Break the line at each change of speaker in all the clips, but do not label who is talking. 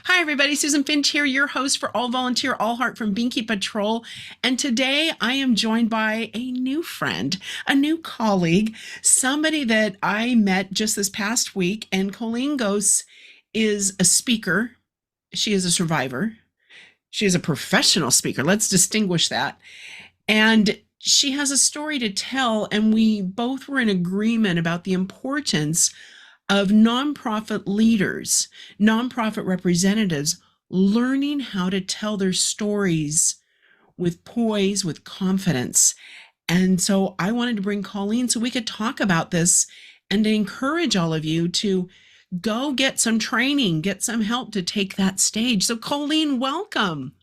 Hi, everybody. Susan Finch here, your host for All Volunteer, All Heart from Binky Patrol. And today I am joined by a new friend, a new colleague, somebody that I met just this past week. And Coleen Gose is a speaker. She is a survivor. She is a professional speaker. Let's distinguish that. And she has a story to tell. And we both were in agreement about the importance of nonprofit leaders, nonprofit representatives learning how to tell their stories with poise, with confidence. And so I wanted to bring Coleen so we could talk about this and to encourage all of you to go get some training, get some help to take that stage. So, Coleen, welcome.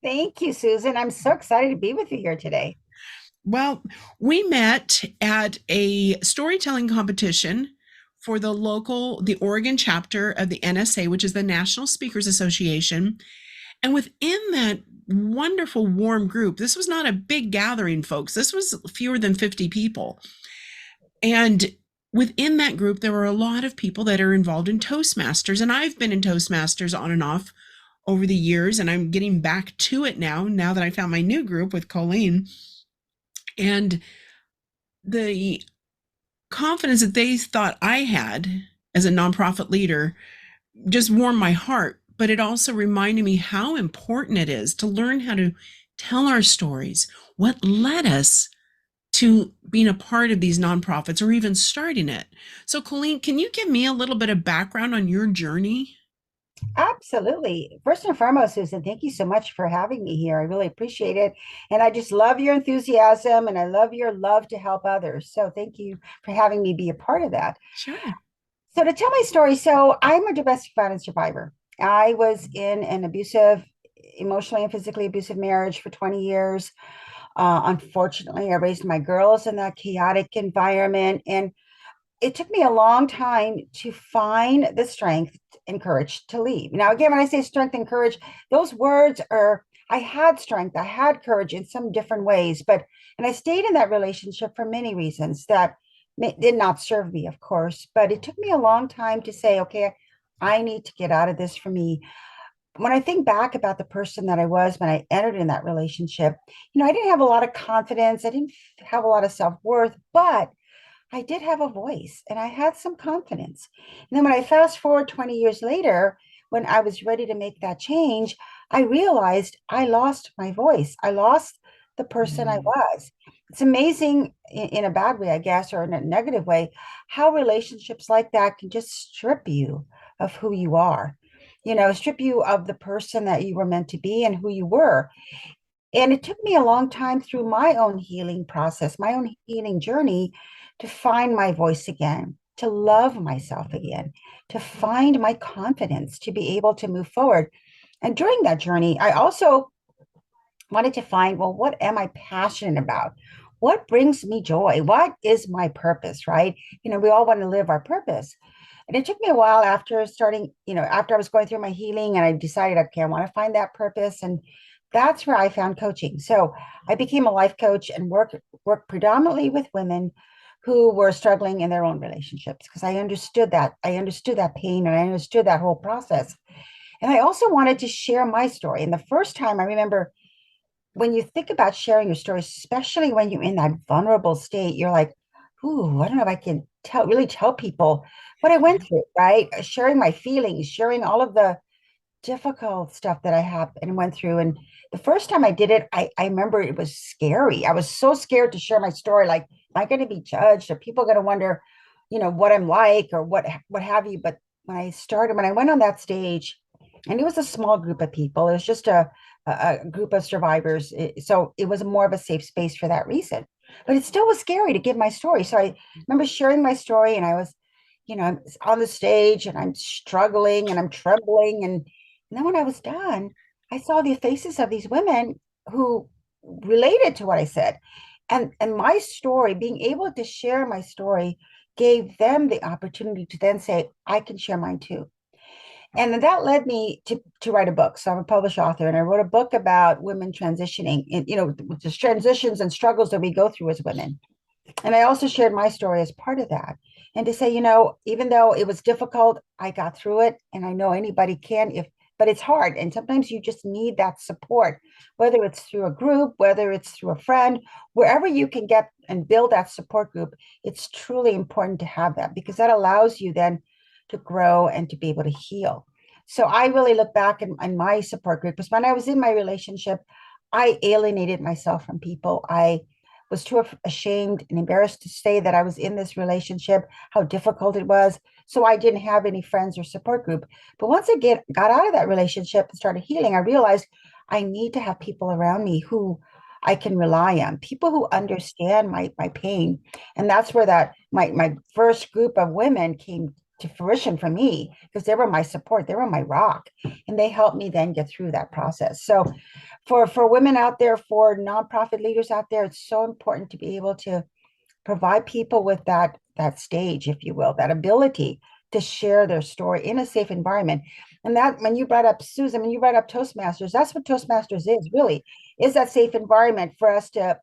Thank you, Susan. I'm so excited to be with you here today.
Well, we met at a storytelling competition for the Oregon chapter of the NSA, which is the National Speakers Association. And within that wonderful, warm group, this was not a big gathering, folks. This was fewer than 50 people. And within that group, there were a lot of people that are involved in Toastmasters. And I've been in Toastmasters on and off over the years, and I'm getting back to it now that I found my new group with Coleen. And the confidence that they thought I had as a nonprofit leader just warmed my heart, but it also reminded me how important it is to learn how to tell our stories, what led us to being a part of these nonprofits or even starting it. So, Coleen, can you give me a little bit of background on your journey?
Absolutely. First and foremost, Susan, thank you so much for having me here. I really appreciate it. And I just love your enthusiasm and I love your love to help others. So thank you for having me be a part of that.
Sure.
So to tell my story, so I'm a domestic violence survivor. I was in an abusive, emotionally and physically abusive marriage for 20 years. Unfortunately, I raised my girls in that chaotic environment. And it took me a long time to find the strength and courage to leave. Now, again, when I say strength and courage, those words are, I had strength, I had courage in some different ways, and I stayed in that relationship for many reasons that did not serve me, of course, but it took me a long time to say, okay, I need to get out of this for me. When I think back about the person that I was when I entered in that relationship, I didn't have a lot of confidence. I didn't have a lot of self-worth, but I did have a voice and I had some confidence. And then when I fast forward 20 years later, when I was ready to make that change, I realized I lost my voice. I lost the person I
Mm.
was. It's amazing in a bad way, I guess, or in a negative way, how relationships like that can just strip you of who you are, strip you of the person that you were meant to be and who you were. And it took me a long time through my own healing process, my own healing journey to find my voice again, to love myself again, to find my confidence, to be able to move forward. And during that journey, I also wanted to find, well, what am I passionate about? What brings me joy? What is my purpose, right? We all want to live our purpose. And it took me a while after starting, after I was going through my healing and I decided, okay, I want to find that purpose. And that's where I found coaching. So I became a life coach and work predominantly with women who were struggling in their own relationships because I understood that. I understood that pain and I understood that whole process. And I also wanted to share my story. And the first time I remember when you think about sharing your story, especially when you're in that vulnerable state, you're like, ooh, I don't know if I can really tell people what I
Yeah.
went through, right? Sharing my feelings, sharing all of the difficult stuff that I have and went through. And the first time I did it, I remember it was scary. I was so scared to share my story. Like, am I going to be judged? Are people going to wonder, what I'm like or what have you? But when I went on that stage, and it was a small group of people, it was just a group of survivors. So it was more of a safe space for that reason. But it still was scary to give my story. So I remember sharing my story and I was, I'm on the stage and I'm struggling and I'm trembling. And then when I was done, I saw the faces of these women who related to what I said. And my story, being able to share my story, gave them the opportunity to then say, I can share mine too. And then that led me to write a book. So I'm a published author, and I wrote a book about women transitioning, and the transitions and struggles that we go through as women. And I also shared my story as part of that. And to say, even though it was difficult, I got through it. And I know anybody can if but it's hard. And sometimes you just need that support, whether it's through a group, whether it's through a friend, wherever you can get and build that support group. It's truly important to have that, because that allows you then to grow and to be able to heal. So I really look back in my support group, because when I was in my relationship, I alienated myself from people. I was too ashamed and embarrassed to say that I was in this relationship, how difficult it was. So I didn't have any friends or support group. But once got out of that relationship and started healing, I realized I need to have people around me who I can rely on, people who understand my pain. And that's where that my first group of women came to fruition for me, because they were my support, they were my rock, and they helped me then get through that process. So for women out there, for nonprofit leaders out there, it's so important to be able to provide people with that stage, if you will, that ability to share their story in a safe environment. And that, when you brought up Susan, when you brought up Toastmasters, that's what Toastmasters is really, is that safe environment for us to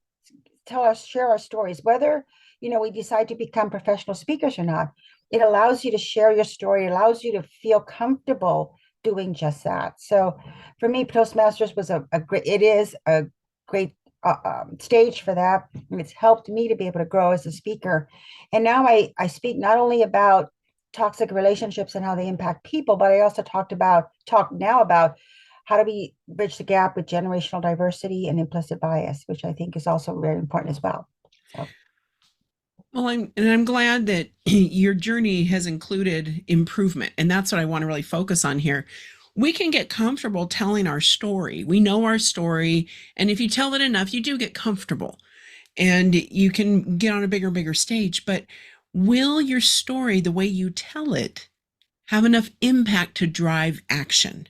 share our stories, whether we decide to become professional speakers or not. It allows you to share your story, it allows you to feel comfortable doing just that. So for me, Toastmasters was a great, it is a great stage for that. And it's helped me to be able to grow as a speaker. And now I speak not only about toxic relationships and how they impact people, but I also talk now about how do we bridge the gap with generational diversity and implicit bias, which I think is also very important as well. So.
Well, I'm glad that your journey has included improvement, and that's what I want to really focus on here. We can get comfortable telling our story. We know our story, and if you tell it enough, you do get comfortable, and you can get on a bigger stage. But will your story, the way you tell it, have enough impact to drive action?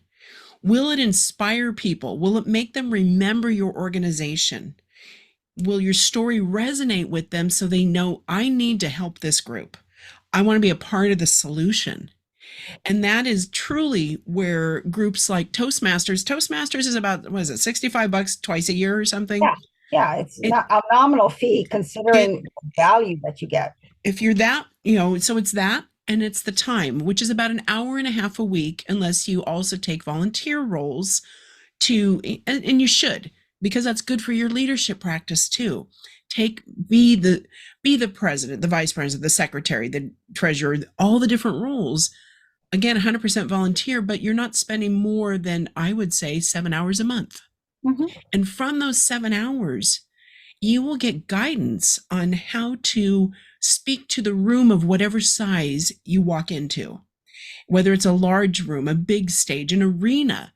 Will it inspire people? Will it make them remember your organization? Will your story resonate with them so they know, I need to help this group? I want to be a part of the solution. And that is truly where groups like Toastmasters is about, what is it, $65 twice a year or something?
Yeah, yeah, it's
It,
not a nominal fee
it,
considering the value that you get.
if you're that, so it's that, and it's the time, which is about an hour and a half a week, unless you also take volunteer roles and you should, because that's good for your leadership practice too. Be the president, the vice president, the secretary, the treasurer, all the different roles. Again, 100% volunteer, but you're not spending more than, I would say, 7 hours a month.
Mhm.
And from those 7 hours, you will get guidance on how to speak to the room of whatever size you walk into, whether it's a large room, a big stage, an arena,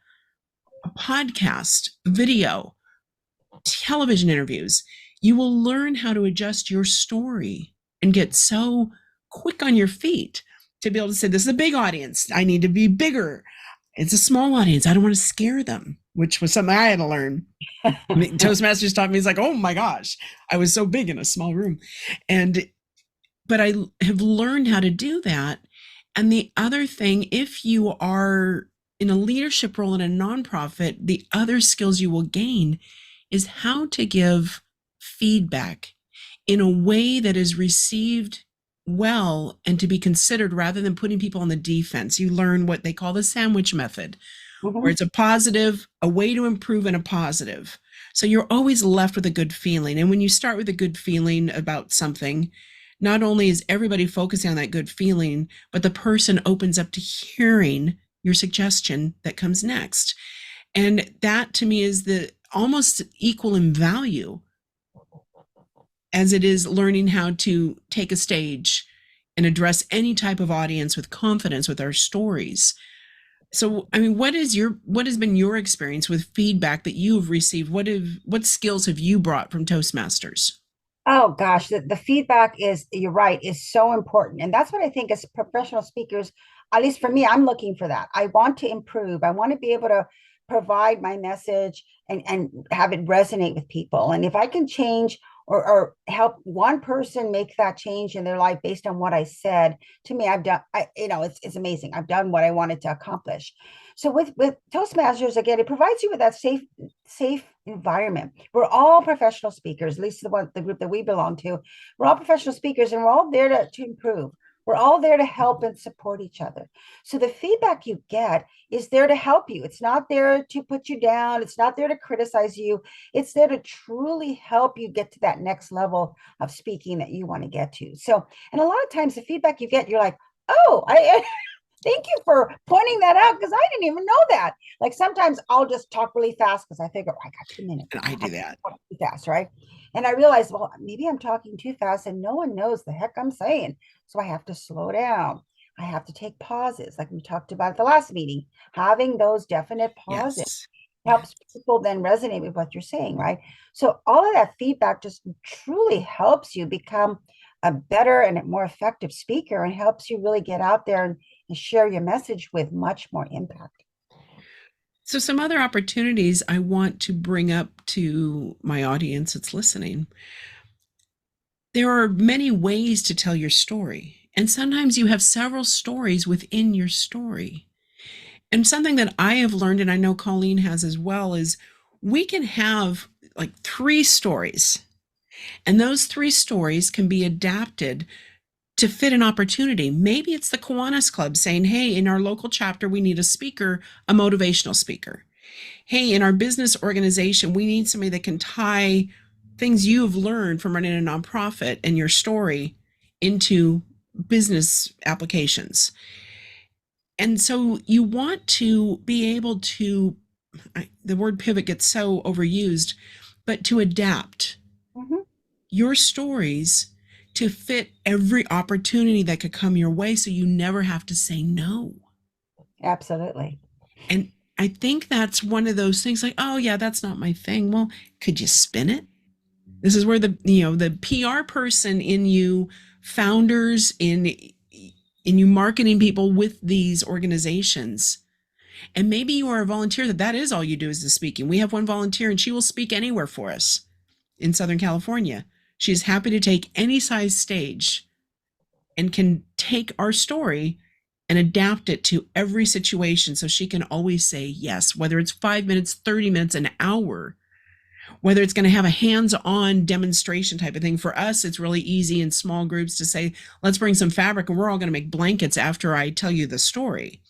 a podcast, video, television interviews. You will learn how to adjust your story and get so quick on your feet to be able to say, this is a big audience, I need to be bigger. It's a small audience, I don't want to scare them, which was something I had to learn. Toastmasters taught me, it's like, oh my gosh, I was so big in a small room. But I have learned how to do that. And the other thing, if you are in a leadership role in a nonprofit, the other skills you will gain is how to give feedback in a way that is received well and to be considered, rather than putting people on the defense. You learn what they call the sandwich method, where
Mhm.
it's a positive, a way to improve, and a positive. So you're always left with a good feeling. And when you start with a good feeling about something, not only is everybody focusing on that good feeling, but the person opens up to hearing your suggestion that comes next. And that to me is the almost equal in value as it is learning how to take a stage and address any type of audience with confidence with our stories. So, I mean, what has been your experience with feedback that you've received? What skills have you brought from Toastmasters?
Oh gosh, the feedback is, you're right, is so important. And that's what I think as professional speakers, at least for me, I'm looking for that. I want to improve. I want to be able to provide my message and have it resonate with people. And if I can change or help one person make that change in their life based on what I said, to me, I've done, it's amazing. I've done what I wanted to accomplish. So with Toastmasters, again, it provides you with that safe environment. We're all professional speakers, at least the group that we belong to. We're all professional speakers, and we're all there to improve. We're all there to help and support each other. So the feedback you get is there to help you. It's not there to put you down. It's not there to criticize you. It's there to truly help you get to that next level of speaking that you want to get to. So, and a lot of times the feedback you get, you're like, oh, I thank you for pointing that out because I didn't even know that. Like sometimes I'll just talk really fast because I figure I got 2 minutes.
And I
I
do
can
that.
talk too fast, right? And I realize, well, maybe I'm talking too fast and no one knows the heck I'm saying. So I have to slow down. I have to take pauses, like we talked about at the last meeting. Having those definite pauses
Yes. Yeah.
helps people then resonate with what you're saying, right? So all of that feedback just truly helps you become a better and a more effective speaker and helps you really get out there and share your message with much more impact.
So, some other opportunities I want to bring up to my audience that's listening. There are many ways to tell your story, and sometimes you have several stories within your story. And something that I have learned, and I know Coleen has as well, is we can have like three stories, and those three stories can be adapted to fit an opportunity. Maybe it's the Kiwanis Club saying, hey, in our local chapter, we need a speaker, a motivational speaker. Hey, in our business organization, we need somebody that can tie things you've learned from running a nonprofit and your story into business applications. And so you want to be able to, the word pivot gets so overused, but to adapt
Mhm.
your stories to fit every opportunity that could come your way so you never have to say no.
Absolutely.
And I think that's one of those things like, oh yeah, that's not my thing. Well, could you spin it? This is where the PR person in you, founders in you marketing people with these organizations. And maybe you are a volunteer that is all you do is the speaking. We have one volunteer and she will speak anywhere for us in Southern California. She is happy to take any size stage and can take our story and adapt it to every situation so she can always say yes, whether it's 5 minutes, 30 minutes, an hour, whether it's going to have a hands-on demonstration type of thing. For us, it's really easy in small groups to say, let's bring some fabric and we're all going to make blankets after I tell you the story.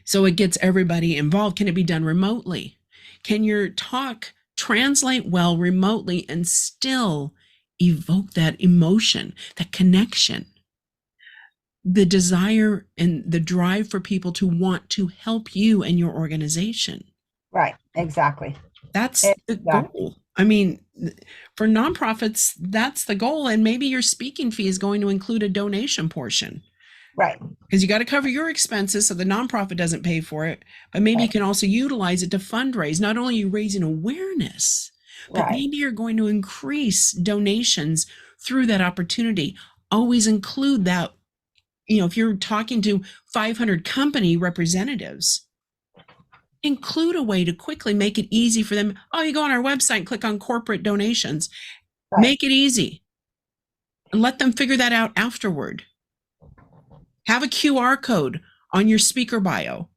So it gets everybody involved. Can it be done remotely? Can your talk translate well remotely and still evoke that emotion, that connection, the desire and the drive for people to want to help you and your organization?
Right. Exactly.
That's the
Exactly.
goal. I mean, for nonprofits, that's the goal. And maybe your speaking fee is going to include a donation portion
Right.
because you got to cover your expenses so the nonprofit doesn't pay for it. But maybe you
Right.
can also utilize it to fundraise. Not only are you raising awareness, but
Right.
maybe you're going to increase donations through that opportunity. Always include that. If you're talking to 500 company representatives, include a way to quickly make it easy for them. Oh, you go on our website and click on corporate donations.
Right.
Make it easy and let them figure that out afterward. Have a QR code on your speaker bio.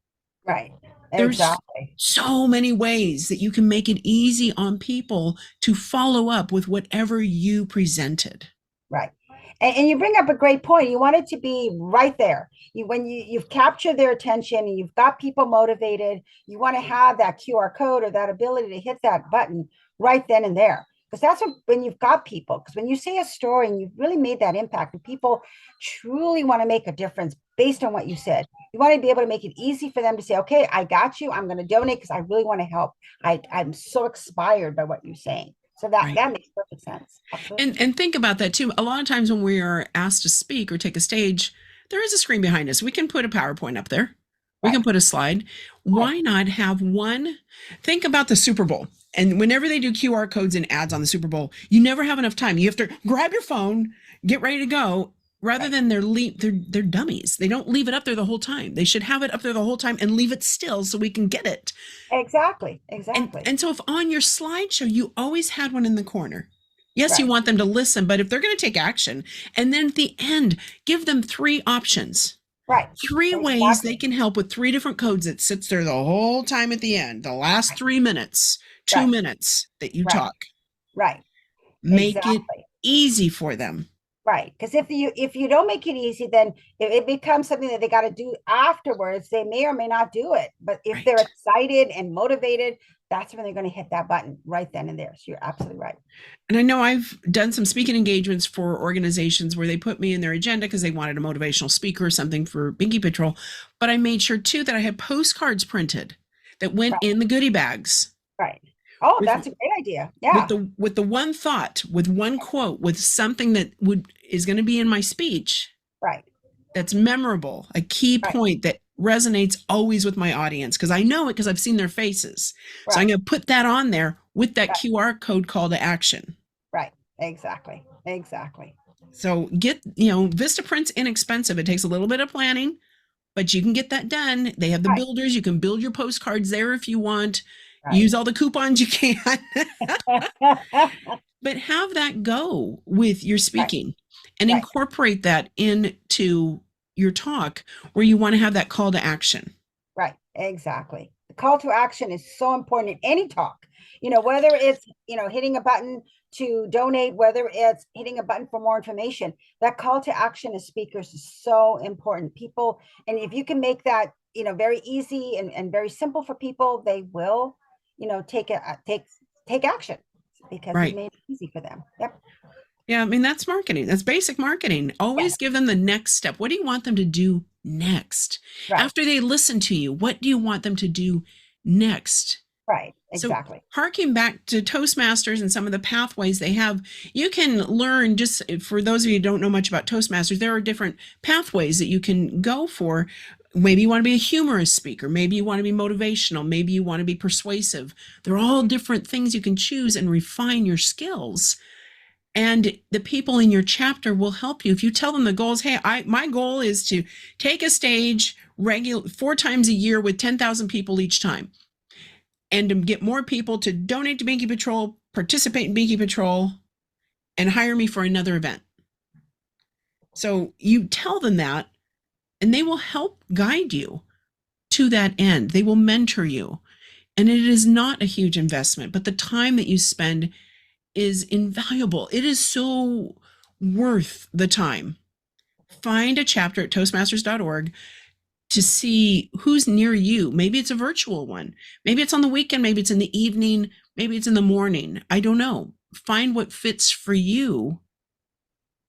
Right.
There's
Exactly.
so many ways that you can make it easy on people to follow up with whatever you presented.
Right. And you bring up a great point. You want it to be right there. You've captured their attention and you've got people motivated, you want to have that QR code or that ability to hit that button right then and there. Because that's when you've got people. Because when you say a story and you've really made that impact, and people truly want to make a difference based on what you said, you want to be able to make it easy for them to say, okay, I got you. I'm going to donate because I really want to help. I'm so inspired by what you're saying. So that
Right.
that makes perfect sense. Absolutely.
And think about that too. A lot of times when we are asked to speak or take a stage, there is a screen behind us. We can put a PowerPoint up there. We
Right.
can put a slide.
Right.
Why not have one? Think about the Super Bowl. And whenever they do QR codes and ads on the Super Bowl, you never have enough time. You have to grab your phone, get ready to go, rather
Right.
than they're dummies. They don't leave it up there the whole time. They should have it up there the whole time and leave it still so we can get it.
Exactly.
And
Exactly.
and so if on your slideshow you always had one in the corner. Yes, you
Right.
want them to listen, but if they're going to take action, and then at the end, give them three options.
Right.
Three ways they
Exactly.
can help with three different codes that sits there the whole time at the end, the last
Right.
3 minutes, two
Right.
minutes that you
Right.
talk.
Right.
Make it
Exactly.
easy for them.
Right. Because if you don't make it easy, then it becomes something that they got to do afterwards. They may or may not do it. But if they're
Right.
excited and motivated, that's when they're going to hit that button right then and there. So you're absolutely right.
And I know I've done some speaking engagements for organizations where they put me in their agenda because they wanted a motivational speaker or something for Binky Patrol. But I made sure too that I had postcards printed that went
Right.
in the goodie bags
Right. Oh,
with
that's a great idea. Yeah.
with the one thought, with one quote, with something that is going to be in my speech
Right.
that's memorable, a key
Right.
point that resonates always with my audience because I know it because I've seen their faces. So I'm
Right.
going to put that on there with that
Right.
QR code call to action.
Right. Exactly. Exactly.
So get, Vistaprint's inexpensive. It takes a little bit of planning, but you can get that done. They have the
Right.
builders. You can build your postcards there if you want.
Right.
Use all the coupons you can. But have that go with your
Right.
speaking and
Right.
incorporate that into your talk where you want to have that call to action.
Right. Exactly. The call to action is so important in any talk. Whether it's, hitting a button to donate, whether it's hitting a button for more information, that call to action as speakers is so important. People, and if you can make that, very easy and very simple for people, they will, take action because you
Right.
made it easy for them. Yep.
Yeah, I mean, that's marketing. That's basic marketing.
Yeah.
Always give them the next step. What do you want them to do next?
Right.
After they listen to you, what do you want them to do next?
Right.
So,
Exactly.
harking back to Toastmasters and some of the pathways they have, you can learn, just for those of you who don't know much about Toastmasters, there are different pathways that you can go for. Maybe you want to be a humorous speaker. Maybe you want to be motivational. Maybe you want to be persuasive. They're all different things you can choose and refine your skills. And the people in your chapter will help you. If you tell them the goals, hey, my goal is to take a stage 4 times a year with 10,000 people each time, and to get more people to donate to Binky Patrol, participate in Binky Patrol, and hire me for another event. So you tell them that, and they will help guide you to that end. They will mentor you. And it is not a huge investment, but the time that you spend is invaluable. It is so worth the time. Find a chapter at toastmasters.org to see who's near you. Maybe it's a virtual one. Maybe it's on the weekend. Maybe it's in the evening. Maybe it's in the morning. I don't know. Find what fits for you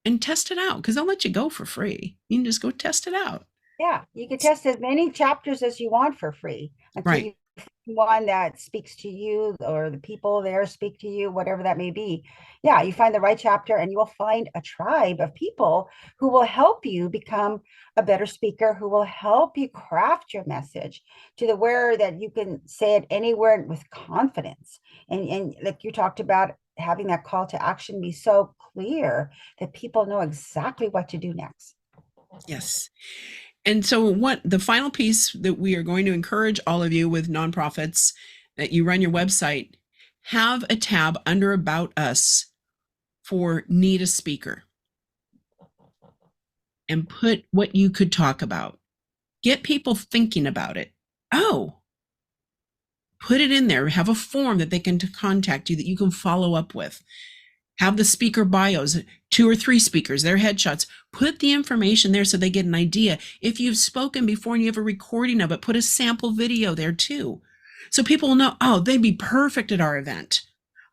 and test it out because they'll let you go for free. You can just go test it out.
Yeah, you can test as many chapters as you want for free until
Right.
you find one that speaks to you or the people there speak to you, whatever that may be. Yeah, you find the right chapter and you will find a tribe of people who will help you become a better speaker, who will help you craft your message to the where that you can say it anywhere with confidence. And like you talked about, having that call to action be so clear that people know exactly what to do next.
Yes. And so what the final piece that we are going to encourage all of you with nonprofits that you run your website, have a tab under About Us for Need a Speaker and put what you could talk about. Get people thinking about it. Oh, put it in there. Have a form that they can contact you that you can follow up with. Have the speaker bios, 2 or 3 speakers, their headshots. Put the information there so they get an idea. If you've spoken before and you have a recording of it, put a sample video there too. So people will know, oh, they'd be perfect at our event.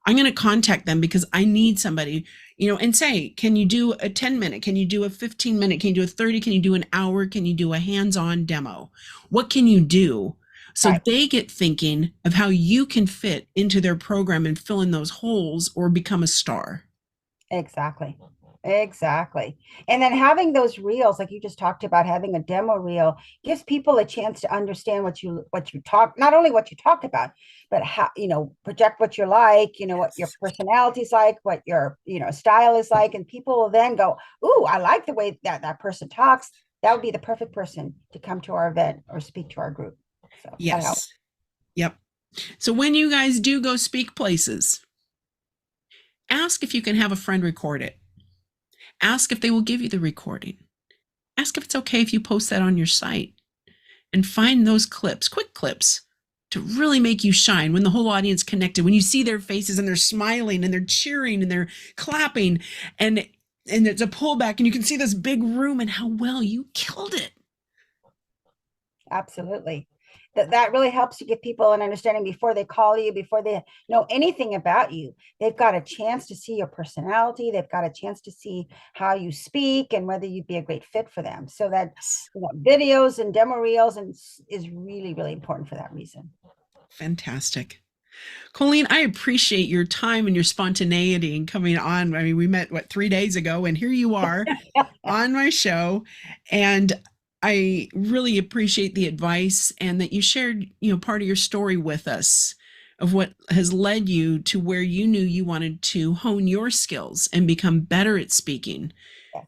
I'm going to contact them because I need somebody, and say, can you do a 10-minute? Can you do a 15-minute? Can you do a 30? Can you do an hour? Can you do a hands-on demo? What can you do? So
Right.
they get thinking of how you can fit into their program and fill in those holes or become a star.
Exactly. Exactly. And then having those reels, like you just talked about, having a demo reel gives people a chance to understand what you talk, not only what you talk about, but how, project what you're like, what your personality is like, what your, style is like. And people will then go, ooh, I like the way that person talks. That would be the perfect person to come to our event or speak to our group. So that helps.
Yes. Yep. So when you guys do go speak places, ask if you can have a friend record it. Ask if they will give you the recording. Ask if it's okay if you post that on your site. And find those clips, quick clips, to really make you shine when the whole audience connected, when you see their faces and they're smiling and they're cheering and they're clapping. And and it's a pullback and you can see this big room and how well you killed it.
Absolutely. That really helps you give people an understanding before they call you, before they know anything about you. They've got a chance to see your personality. They've got a chance to see how you speak and whether you'd be a great fit for them. So that
Yes.
videos and demo reels is really, really important for that reason.
Fantastic. Coleen, I appreciate your time and your spontaneity and coming on. I mean, we met, 3 days ago, and here you are on my show. And I really appreciate the advice and that you shared, part of your story with us of what has led you to where you knew you wanted to hone your skills and become better at speaking
Yes,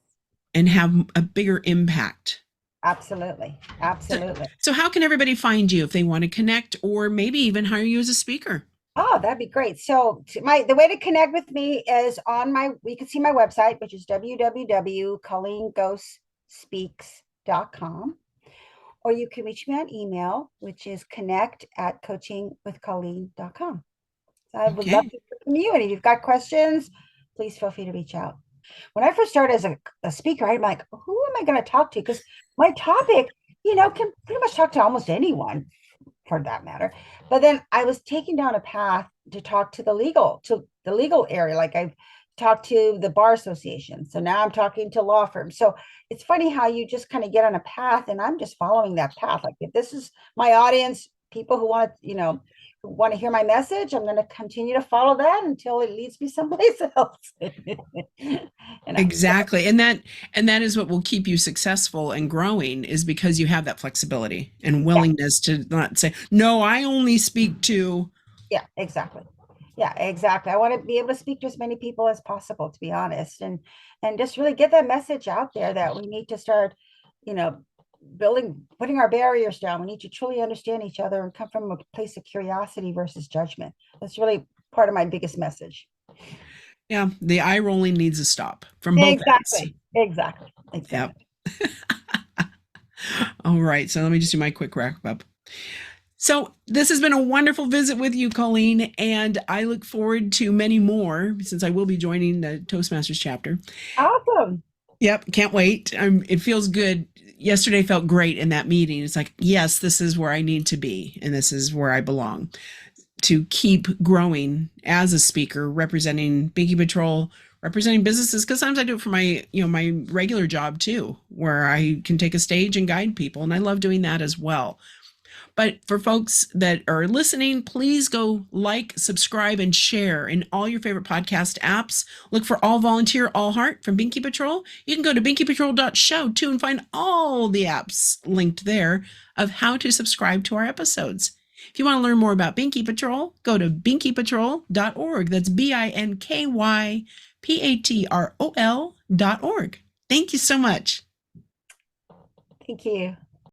and have a bigger impact.
absolutely. Absolutely.
So how can everybody find you if they want to connect or maybe even hire you as a speaker?
Oh, that'd be great. So the way to connect with me is you can see my website, which is www.coleengosespeaks.com. Or you can reach me on email, which is connect@coachingwithcoleen.com. So I would love
Okay.
to hear from you. And if you've got questions, please feel free to reach out. When I first started as a speaker, I'm like, who am I going to talk to? Because my topic, can pretty much talk to almost anyone for that matter. But then I was taken down a path to talk to the legal area. Like I've talked to the bar association. So now I'm talking to law firms. So it's funny how you just kind of get on a path and I'm just following that path. Like if this is my audience, people who want to, who want to hear my message, I'm going to continue to follow that until it leads me someplace else. So,
Exactly. And that is what will keep you successful and growing is because you have that flexibility and
yeah.
willingness to not say, no, I only speak to.
Yeah, exactly. Yeah, exactly. I want to be able to speak to as many people as possible, to be honest, and just really get that message out there that we need to start, you know, putting our barriers down. We need to truly understand each other and come from a place of curiosity versus judgment. That's really part of my biggest message.
Yeah, the eye rolling needs to stop from both ends.
Exactly. Exactly.
Yep.
Exactly.
All right. So let me just do my quick wrap up. So this has been a wonderful visit with you, Coleen, and I look forward to many more since I will be joining the Toastmasters chapter.
Awesome.
Yep, can't wait. It feels good. Yesterday felt great in that meeting. It's like, yes, this is where I need to be, and this is where I belong to keep growing as a speaker, representing Binky Patrol, representing businesses. Because sometimes I do it for my regular job too, where I can take a stage and guide people, and I love doing that as well. But for folks that are listening, please go like, subscribe, and share in all your favorite podcast apps. Look for All Volunteer, All Heart from Binky Patrol. You can go to binkypatrol.show too and find all the apps linked there of how to subscribe to our episodes. If you want to learn more about Binky Patrol, go to binkypatrol.org. That's BINKYPATROL.org. Thank you so much.
Thank you.